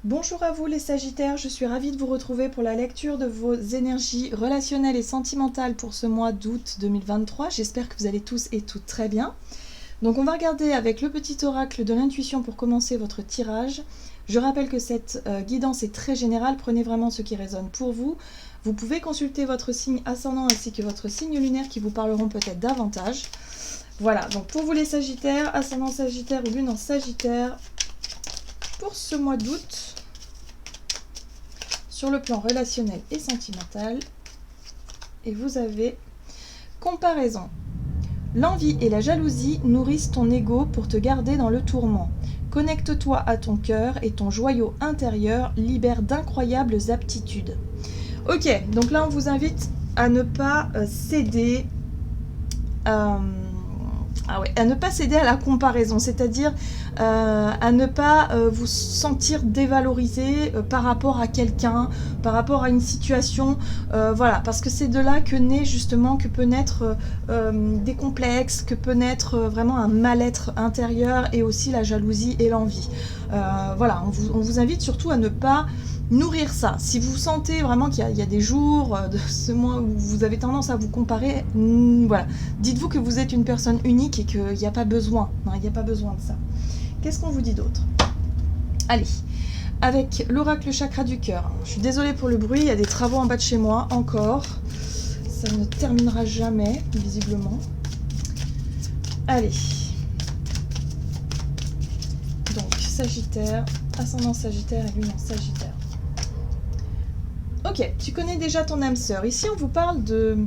Bonjour à vous les Sagittaires, je suis ravie de vous retrouver pour la lecture de vos énergies relationnelles et sentimentales pour ce mois d'août 2023. J'espère que vous allez tous et toutes très bien. Donc on va regarder avec le petit oracle de l'intuition pour commencer votre tirage. Je rappelle que cette guidance est très générale, prenez vraiment ce qui résonne pour vous. Vous pouvez consulter votre signe ascendant ainsi que votre signe lunaire qui vous parleront peut-être davantage. Voilà, donc pour vous les Sagittaires, ascendant Sagittaire ou lune en Sagittaire, pour ce mois d'août, sur le plan relationnel et sentimental, et vous avez comparaison. L'envie et la jalousie nourrissent ton ego pour te garder dans le tourment. Connecte-toi à ton cœur et ton joyau intérieur libère d'incroyables aptitudes. Ok, donc là on vous invite à ne pas céder à ne pas céder à la comparaison, c'est-à-dire à ne pas vous sentir dévalorisé par rapport à quelqu'un, par rapport à une situation, voilà, parce que c'est de là que naît justement, que peut naître des complexes, que peut naître vraiment un mal-être intérieur et aussi la jalousie et l'envie. Voilà, on vous invite surtout à ne pas nourrir ça. Si vous sentez vraiment qu'il y a des jours de ce mois où vous avez tendance à vous comparer, voilà, dites-vous que vous êtes une personne unique et qu'il n'y a pas besoin, il n'y a pas besoin de ça. Qu'est-ce qu'on vous dit d'autre? Allez, avec l'oracle chakra du cœur. Je suis désolée pour le bruit, il y a des travaux en bas de chez moi, encore. Ça ne terminera jamais, visiblement. Allez. Donc, Sagittaire, ascendant Sagittaire et lune en Sagittaire. Ok, tu connais déjà ton âme sœur. Ici, on vous parle de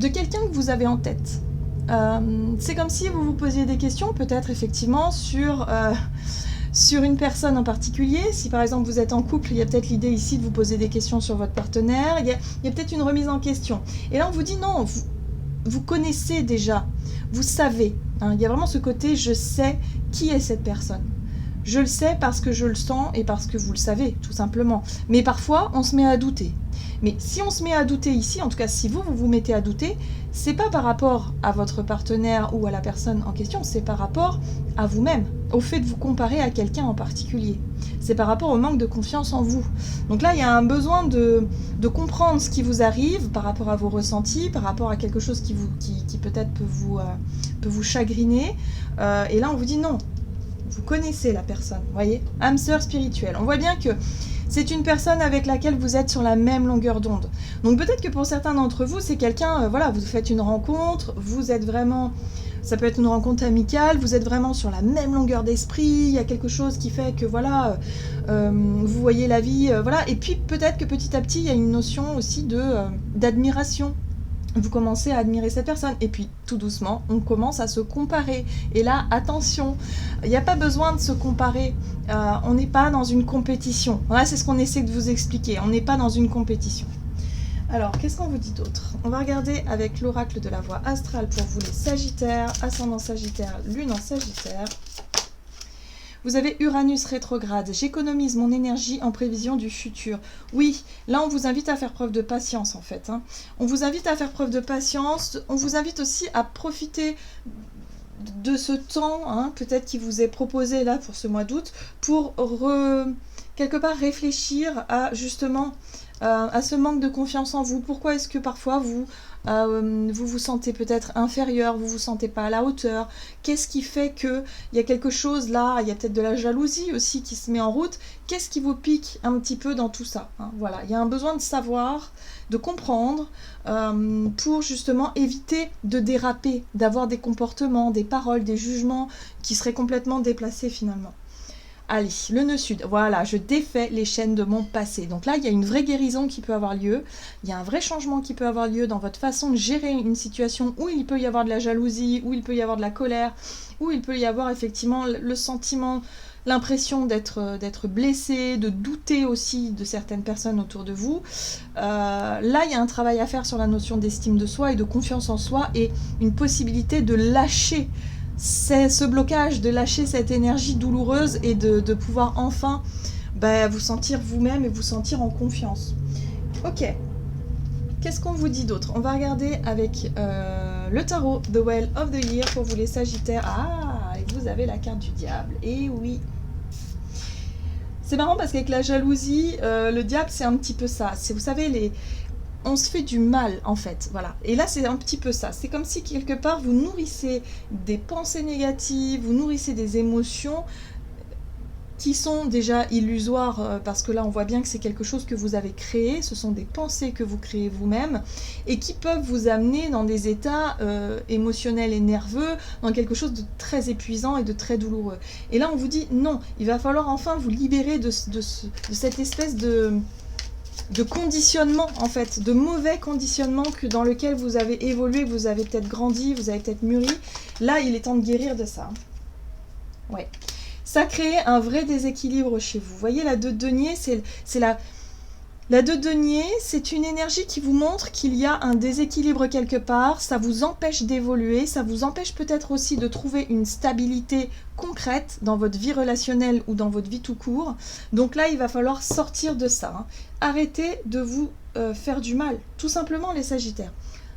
quelqu'un que vous avez en tête. C'est comme si vous vous posiez des questions, peut-être effectivement, sur une personne en particulier. Si par exemple vous êtes en couple, il y a peut-être l'idée ici de vous poser des questions sur votre partenaire. Il y a peut-être une remise en question. Et là, on vous dit non, vous connaissez déjà, vous savez. Il y a vraiment ce côté, je sais qui est cette personne. Je le sais parce que je le sens et parce que vous le savez, tout simplement. Mais parfois, on se met à douter. Mais si on se met à douter ici, en tout cas si vous vous mettez à douter, c'est pas par rapport à votre partenaire ou à la personne en question, c'est par rapport à vous-même, au fait de vous comparer à quelqu'un en particulier. C'est par rapport au manque de confiance en vous. Donc là, il y a un besoin de comprendre ce qui vous arrive par rapport à vos ressentis, par rapport à quelque chose qui peut-être peut vous chagriner. Et là, on vous dit non. Vous connaissez la personne, voyez, âme sœur spirituelle. On voit bien que c'est une personne avec laquelle vous êtes sur la même longueur d'onde. Donc peut-être que pour certains d'entre vous, c'est quelqu'un, voilà, vous faites une rencontre, vous êtes vraiment, ça peut être une rencontre amicale, vous êtes vraiment sur la même longueur d'esprit, il y a quelque chose qui fait que, voilà, vous voyez la vie, voilà. Et puis peut-être que petit à petit, il y a une notion aussi d'admiration. Vous commencez à admirer cette personne et puis tout doucement on commence à se comparer et là attention, il n'y a pas besoin de se comparer, on n'est pas dans une compétition, voilà, c'est ce qu'on essaie de vous expliquer, on n'est pas dans une compétition. Alors qu'est-ce qu'on vous dit d'autre? On va regarder avec l'oracle de la voie astrale pour vous les Sagittaires, ascendant Sagittaire, lune en Sagittaire. Vous avez Uranus rétrograde. J'économise mon énergie en prévision du futur. Oui, là on vous invite à faire preuve de patience en fait. On vous invite à faire preuve de patience. On vous invite aussi à profiter de ce temps, peut-être qui vous est proposé là pour ce mois d'août, pour quelque part réfléchir à justement à ce manque de confiance en vous. Pourquoi est-ce que parfois vous vous sentez peut-être inférieur, vous vous sentez pas à la hauteur? Qu'est-ce qui fait que il y a quelque chose là? Il y a peut-être de la jalousie aussi qui se met en route. Qu'est-ce qui vous pique un petit peu dans tout ça, Voilà, il y a un besoin de savoir, de comprendre, pour justement éviter de déraper, d'avoir des comportements, des paroles, des jugements qui seraient complètement déplacés finalement. Allez, le nœud sud, voilà, je défais les chaînes de mon passé. Donc là, il y a une vraie guérison qui peut avoir lieu, il y a un vrai changement qui peut avoir lieu dans votre façon de gérer une situation où il peut y avoir de la jalousie, où il peut y avoir de la colère, où il peut y avoir effectivement le sentiment, l'impression d'être blessé, de douter aussi de certaines personnes autour de vous. Là, il y a un travail à faire sur la notion d'estime de soi et de confiance en soi et une possibilité de lâcher c'est ce blocage, de lâcher cette énergie douloureuse et de pouvoir enfin vous sentir vous-même et vous sentir en confiance. Ok, qu'est-ce qu'on vous dit d'autre? On va regarder avec le tarot The Well of the Year pour vous les Sagittaires. Ah, et vous avez la carte du diable. Et oui, C'est marrant parce qu'avec la jalousie, le diable, c'est un petit peu ça. Vous savez, on se fait du mal, en fait. Voilà. Et là, c'est un petit peu ça. C'est comme si, quelque part, vous nourrissez des pensées négatives, vous nourrissez des émotions qui sont déjà illusoires, parce que là, on voit bien que c'est quelque chose que vous avez créé. Ce sont des pensées que vous créez vous-même et qui peuvent vous amener dans des états émotionnels et nerveux, dans quelque chose de très épuisant et de très douloureux. Et là, on vous dit non, il va falloir enfin vous libérer de cette espèce de conditionnement, en fait, de mauvais conditionnement dans lequel vous avez évolué, vous avez peut-être grandi, vous avez peut-être mûri. Là, il est temps de guérir de ça. Ouais. Ça crée un vrai déséquilibre chez vous. Vous voyez, la 2 de denier, la 2 de denier, c'est une énergie qui vous montre qu'il y a un déséquilibre quelque part, ça vous empêche d'évoluer, ça vous empêche peut-être aussi de trouver une stabilité concrète dans votre vie relationnelle ou dans votre vie tout court. Donc là, il va falloir sortir de ça. Hein. Arrêtez de vous faire du mal, tout simplement les Sagittaires.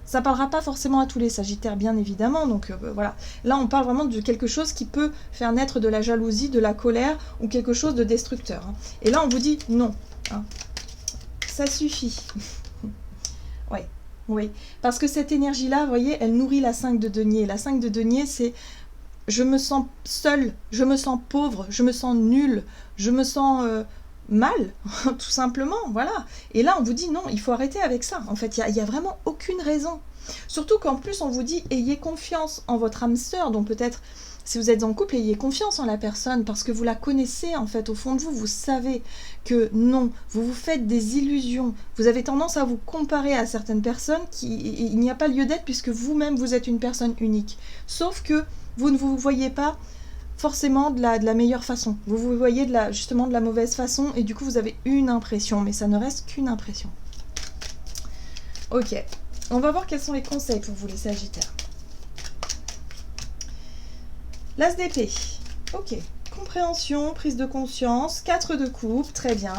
Ça ne parlera pas forcément à tous les Sagittaires, bien évidemment, donc voilà. Là, on parle vraiment de quelque chose qui peut faire naître de la jalousie, de la colère ou quelque chose de destructeur. Hein. Et là, on vous dit non. Hein. Ça suffit. Oui. Parce que cette énergie-là, vous voyez, elle nourrit la 5 de denier. La 5 de denier, c'est je me sens seule, je me sens pauvre, je me sens nulle, je me sens mal, tout simplement, voilà. Et là, on vous dit non, il faut arrêter avec ça. En fait, il y a vraiment aucune raison. Surtout qu'en plus, on vous dit ayez confiance en votre âme sœur, donc peut-être si vous êtes en couple, ayez confiance en la personne parce que vous la connaissez en fait au fond de vous, vous savez que non, vous vous faites des illusions, vous avez tendance à vous comparer à certaines personnes il n'y a pas lieu d'être puisque vous-même vous êtes une personne unique. Sauf que vous ne vous voyez pas forcément de la meilleure façon, vous vous voyez justement de la mauvaise façon et du coup vous avez une impression, mais ça ne reste qu'une impression. Ok, on va voir quels sont les conseils pour vous les Sagittaires. L'As d'épée, ok, compréhension, prise de conscience, 4 de coupe, très bien.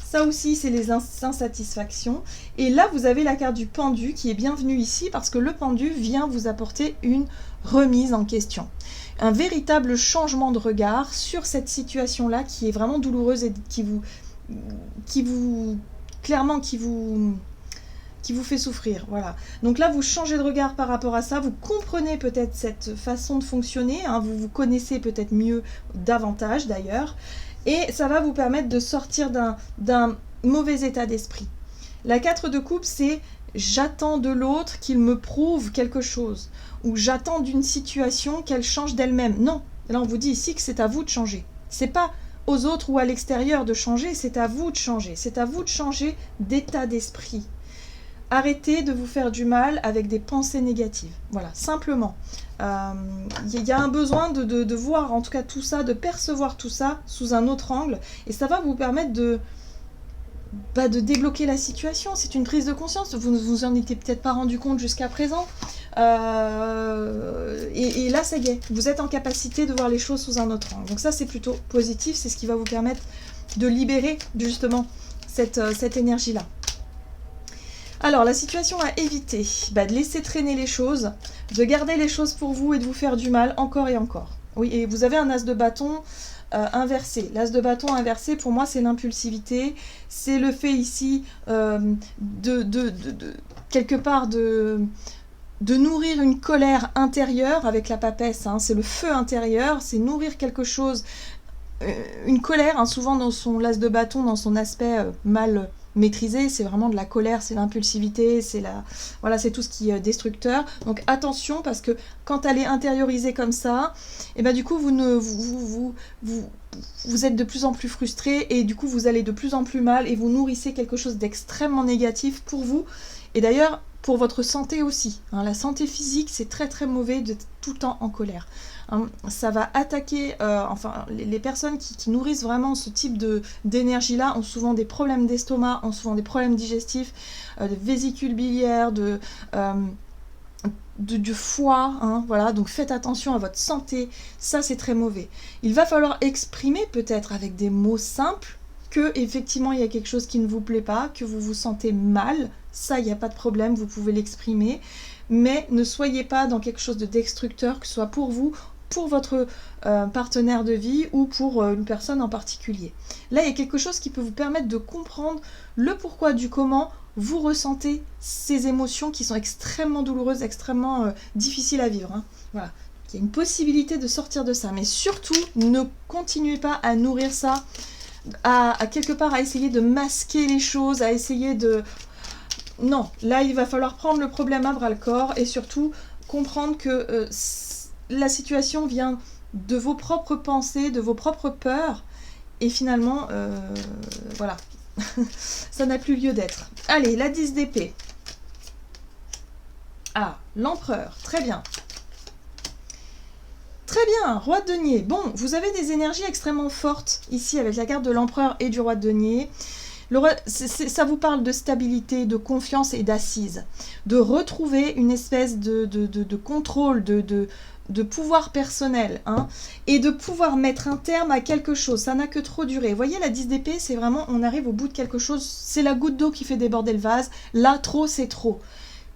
Ça aussi, c'est les insatisfactions. Et là, vous avez la carte du pendu qui est bienvenue ici parce que le pendu vient vous apporter une remise en question. Un véritable changement de regard sur cette situation-là qui est vraiment douloureuse et qui vous fait souffrir, voilà. Donc là, vous changez de regard par rapport à ça, vous comprenez peut-être cette façon de fonctionner, hein, vous vous connaissez peut-être mieux, davantage d'ailleurs, et ça va vous permettre de sortir d'un mauvais état d'esprit. La 4 de coupe, c'est j'attends de l'autre qu'il me prouve quelque chose, ou j'attends d'une situation qu'elle change d'elle-même. Non, là on vous dit ici que c'est à vous de changer. C'est pas aux autres ou à l'extérieur de changer, c'est à vous de changer. C'est à vous de changer d'état d'esprit. Arrêtez de vous faire du mal avec des pensées négatives. Voilà, simplement. Il y a un besoin de voir en tout cas tout ça, de percevoir tout ça sous un autre angle. Et ça va vous permettre de débloquer la situation. C'est une prise de conscience. Vous ne vous en étiez peut-être pas rendu compte jusqu'à présent. Et là, ça y est. Vous êtes en capacité de voir les choses sous un autre angle. Donc ça, c'est plutôt positif. C'est ce qui va vous permettre de libérer justement cette énergie-là. Alors, la situation à éviter, de laisser traîner les choses, de garder les choses pour vous et de vous faire du mal encore et encore. Oui, et vous avez un as de bâton inversé. L'as de bâton inversé, pour moi, c'est l'impulsivité. C'est le fait ici quelque part de nourrir une colère intérieure avec la papesse. Hein, c'est le feu intérieur, c'est nourrir quelque chose, une colère, hein, souvent dans son l'as de bâton, dans son aspect mal maîtrisé, c'est vraiment de la colère, c'est l'impulsivité, c'est tout ce qui est destructeur. Donc attention parce que quand elle est intériorisée comme ça, et du coup vous êtes de plus en plus frustré et du coup vous allez de plus en plus mal et vous nourrissez quelque chose d'extrêmement négatif pour vous et d'ailleurs pour votre santé aussi. Hein, la santé physique, c'est très très mauvais d'être tout le temps en colère. Hein, ça va attaquer, les personnes qui nourrissent vraiment ce type d'énergie-là ont souvent des problèmes d'estomac, ont souvent des problèmes digestifs, de vésicules biliaires, du foie, hein, voilà, donc faites attention à votre santé, ça c'est très mauvais. Il va falloir exprimer peut-être avec des mots simples que effectivement il y a quelque chose qui ne vous plaît pas, que vous vous sentez mal, ça il n'y a pas de problème, vous pouvez l'exprimer, mais ne soyez pas dans quelque chose de destructeur, que ce soit pour vous, pour votre partenaire de vie ou pour une personne en particulier. Là, il y a quelque chose qui peut vous permettre de comprendre le pourquoi du comment vous ressentez ces émotions qui sont extrêmement douloureuses, extrêmement difficiles à vivre. Hein. Voilà. Il y a une possibilité de sortir de ça, mais surtout, ne continuez pas à nourrir ça, à quelque part à essayer de masquer les choses, à essayer de... Non, là, il va falloir prendre le problème à bras-le-corps et surtout comprendre que la situation vient de vos propres pensées, de vos propres peurs, et finalement, voilà, ça n'a plus lieu d'être. Allez, la 10 d'épée. Ah, l'empereur, très bien. Très bien, roi de denier. Bon, vous avez des énergies extrêmement fortes ici avec la carte de l'empereur et du roi de denier. Ça vous parle de stabilité, de confiance et d'assise. De retrouver une espèce de contrôle, de pouvoir personnel. Hein, et de pouvoir mettre un terme à quelque chose. Ça n'a que trop duré. Vous voyez, la 10 d'épée, c'est vraiment, on arrive au bout de quelque chose. C'est la goutte d'eau qui fait déborder le vase. Là, trop, c'est trop.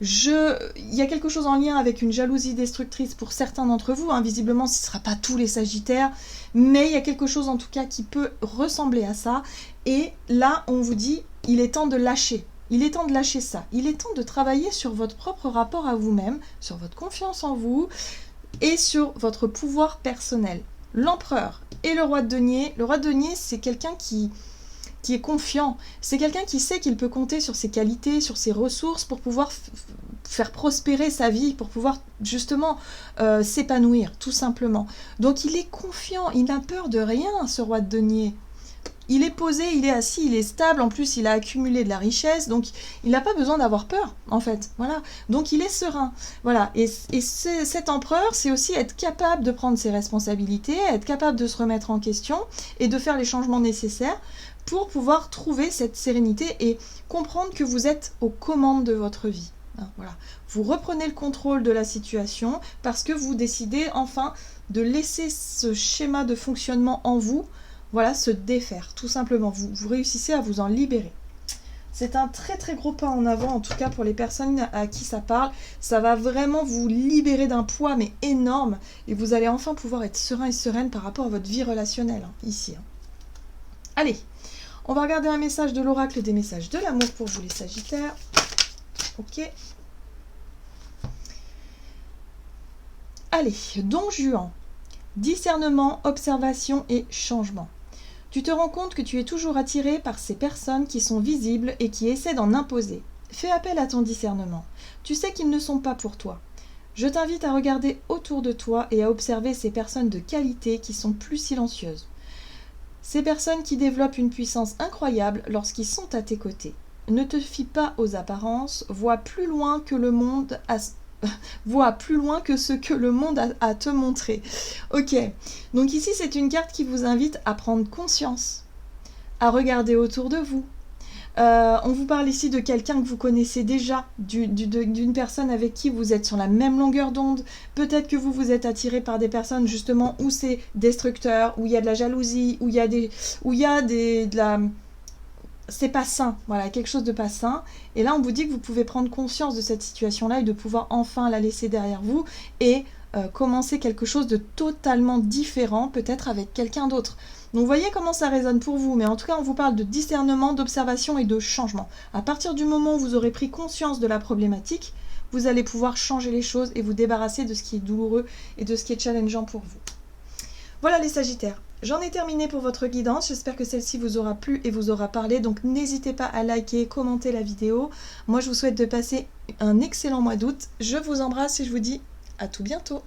Il y a quelque chose en lien avec une jalousie destructrice pour certains d'entre vous. Hein. Visiblement, ce ne sera pas tous les Sagittaires. Mais il y a quelque chose en tout cas qui peut ressembler à ça. Et là, on vous dit, il est temps de lâcher. Il est temps de lâcher ça. Il est temps de travailler sur votre propre rapport à vous-même, sur votre confiance en vous et sur votre pouvoir personnel. L'empereur et le roi de denier. Le roi de denier, c'est quelqu'un qui est confiant. C'est quelqu'un qui sait qu'il peut compter sur ses qualités, sur ses ressources pour pouvoir faire prospérer sa vie, pour pouvoir justement s'épanouir, tout simplement. Donc il est confiant, il n'a peur de rien, ce roi de denier. Il est posé, il est assis, il est stable, en plus il a accumulé de la richesse, donc il n'a pas besoin d'avoir peur, en fait. Voilà. Donc il est serein. Voilà. Et cet empereur, c'est aussi être capable de prendre ses responsabilités, être capable de se remettre en question et de faire les changements nécessaires pour pouvoir trouver cette sérénité et comprendre que vous êtes aux commandes de votre vie. Voilà. Vous reprenez le contrôle de la situation parce que vous décidez enfin de laisser ce schéma de fonctionnement en vous, voilà, se défaire, tout simplement. Vous réussissez à vous en libérer. C'est un très très gros pas en avant, en tout cas pour les personnes à qui ça parle. Ça va vraiment vous libérer d'un poids mais énorme et vous allez enfin pouvoir être serein et sereine par rapport à votre vie relationnelle, hein, ici. Hein. Allez, on va regarder un message de l'oracle des messages de l'amour pour vous les Sagittaires. Ok. Allez, Don Juan. Discernement, observation et changement. Tu te rends compte que tu es toujours attiré par ces personnes qui sont visibles et qui essaient d'en imposer. Fais appel à ton discernement. Tu sais qu'ils ne sont pas pour toi. Je t'invite à regarder autour de toi et à observer ces personnes de qualité qui sont plus silencieuses. Ces personnes qui développent une puissance incroyable lorsqu'ils sont à tes côtés. Ne te fie pas aux apparences, vois plus loin que le monde vois plus loin que ce que le monde a à te montrer. Ok, donc ici c'est une carte qui vous invite à prendre conscience, à regarder autour de vous. On vous parle ici de quelqu'un que vous connaissez déjà, d'une personne avec qui vous êtes sur la même longueur d'onde. Peut-être que vous êtes attiré par des personnes justement où c'est destructeur, où il y a de la jalousie, où il y a de la... C'est pas sain, voilà, quelque chose de pas sain. Et là, on vous dit que vous pouvez prendre conscience de cette situation-là et de pouvoir enfin la laisser derrière vous et commencer quelque chose de totalement différent, peut-être avec quelqu'un d'autre. Donc, vous voyez comment ça résonne pour vous. Mais en tout cas, on vous parle de discernement, d'observation et de changement. À partir du moment où vous aurez pris conscience de la problématique, vous allez pouvoir changer les choses et vous débarrasser de ce qui est douloureux et de ce qui est challengeant pour vous. Voilà les Sagittaires. J'en ai terminé pour votre guidance, j'espère que celle-ci vous aura plu et vous aura parlé, donc n'hésitez pas à liker, commenter la vidéo. Moi je vous souhaite de passer un excellent mois d'août, je vous embrasse et je vous dis à tout bientôt.